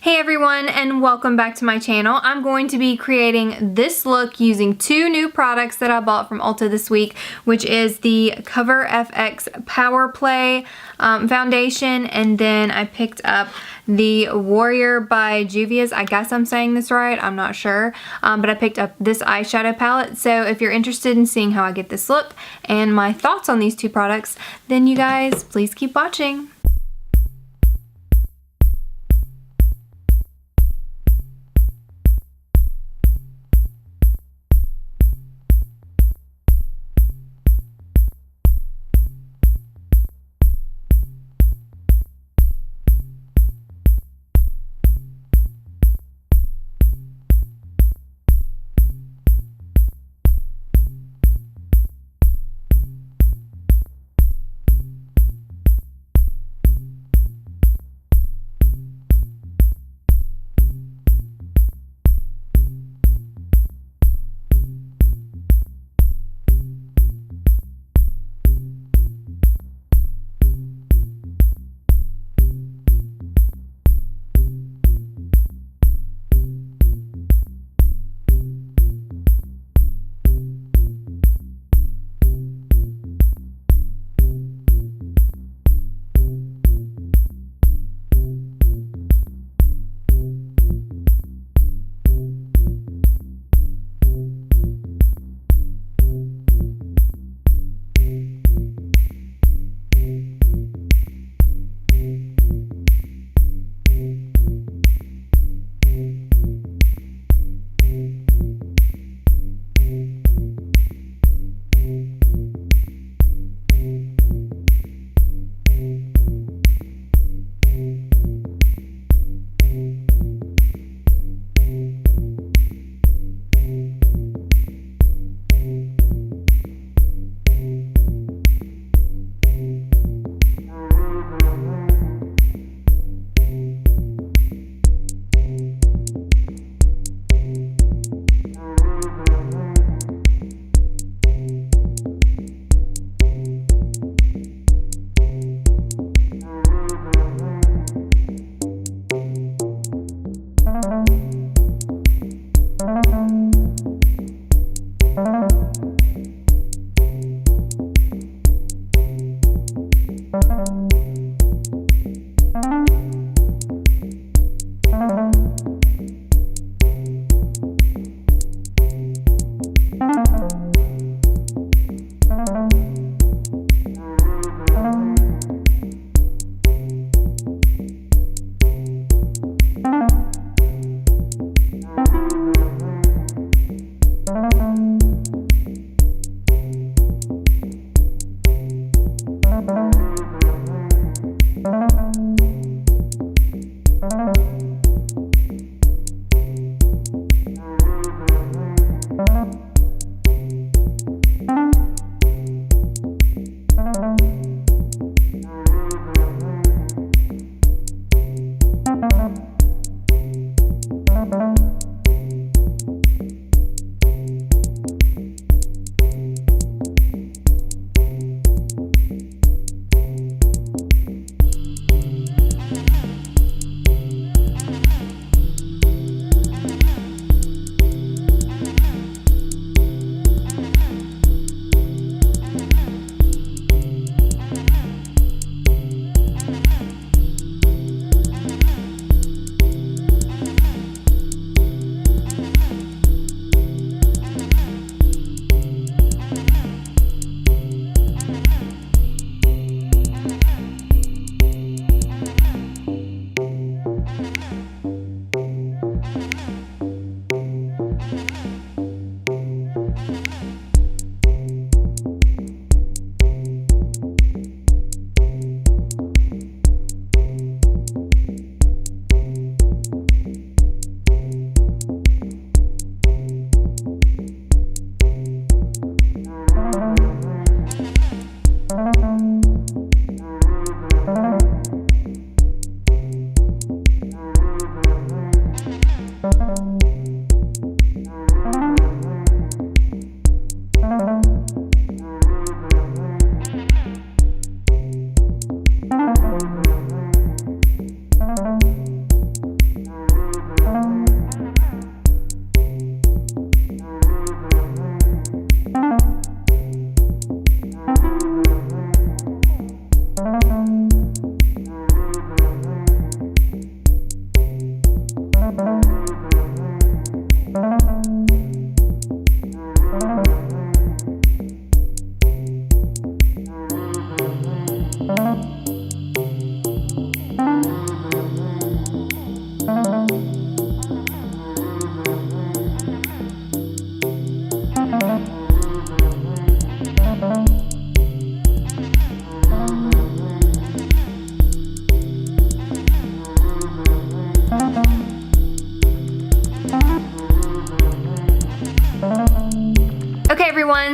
Hey everyone, and welcome back to my channel. I'm going to be creating this look using two new products that I bought from Ulta this week, which is the Cover FX Powerplay Foundation, and then I picked up the Warrior by Juvias. I guess I'm saying this right, I'm not sure, but I picked up this eyeshadow palette. So if you're interested in seeing how I get this look and my thoughts on these two products, then you guys please keep watching.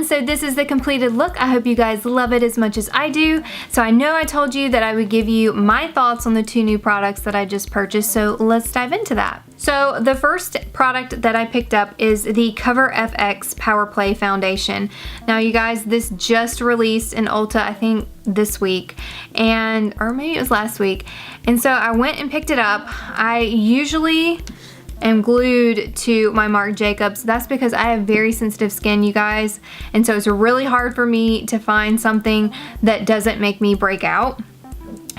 And so this is the completed look. I hope you guys love it as much as I do. So I know I told you that I would give you my thoughts on the 2 new products that I just purchased, so let's dive into that. So the first product that I picked up is the Cover FX Powerplay Foundation. Now you guys, this just released in Ulta, I think this week, or maybe it was last week. And so I went and picked it up. I usually am glued to my Marc Jacobs. That's because I have very sensitive skin, you guys. And so it's really hard for me to find something that doesn't make me break out.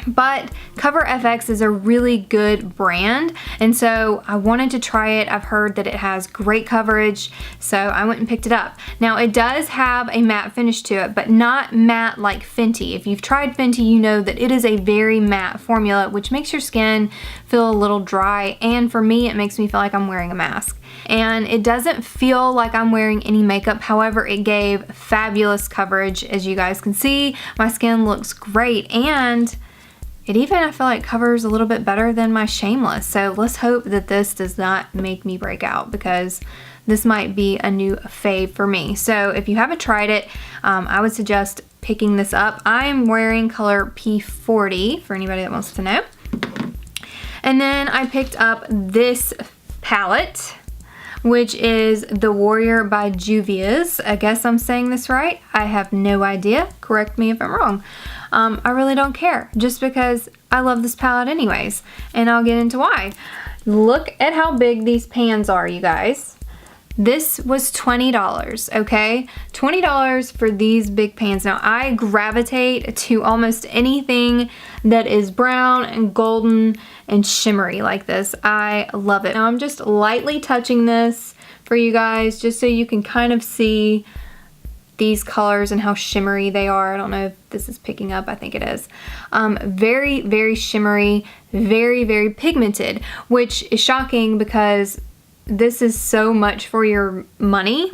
But Cover FX is a really good brand, and so I wanted to try it. I've heard that it has great coverage, so I went and picked it up. Now it does have a matte finish to it, but not matte like Fenty. If you've tried Fenty, you know that it is a very matte formula, which makes your skin feel a little dry, and for me it makes me feel like I'm wearing a mask. And it doesn't feel like I'm wearing any makeup. However, it gave fabulous coverage. As you guys can see, my skin looks great, and it even, I feel like, covers a little bit better than my Shameless. So let's hope that this does not make me break out, because this might be a new fave for me. So if you haven't tried it, I would suggest picking this up. I am wearing color P40 for anybody that wants to know. And then I picked up this palette, which is the Warrior by Juvias. I guess I'm saying this right. I have no idea. Correct me if I'm wrong. I really don't care, just because I love this palette anyways, and I'll get into why. Look at how big these pans are, you guys. This was $20, okay? $20 for these big pans. Now, I gravitate to almost anything that is brown and golden and shimmery like this. I love it. Now, I'm just lightly touching this for you guys, just so you can kind of see these colors and how shimmery they are. I don't know if this is picking up. I think it is. Very, very shimmery, very, very pigmented, which is shocking because this is so much for your money.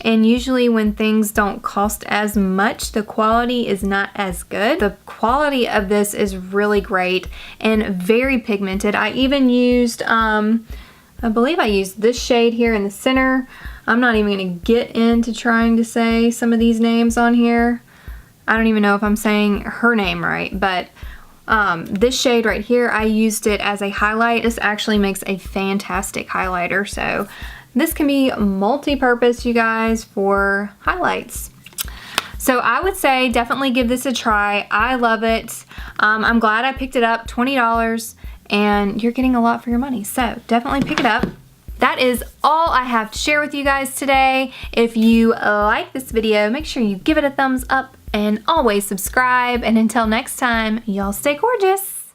And usually when things don't cost as much, the quality is not as good. The quality of this is really great and very pigmented. I even used, I believe I used this shade here in the center. I'm not even going to get into trying to say some of these names on here. I don't even know if I'm saying her name right, but this shade right here, I used it as a highlight. This actually makes a fantastic highlighter, so this can be multi-purpose, you guys, for highlights. So I would say definitely give this a try. I love it. I'm glad I picked it up, $20, and you're getting a lot for your money, so definitely pick it up. That is all I have to share with you guys today. If you like this video, make sure you give it a thumbs up and always subscribe. And until next time, y'all stay gorgeous.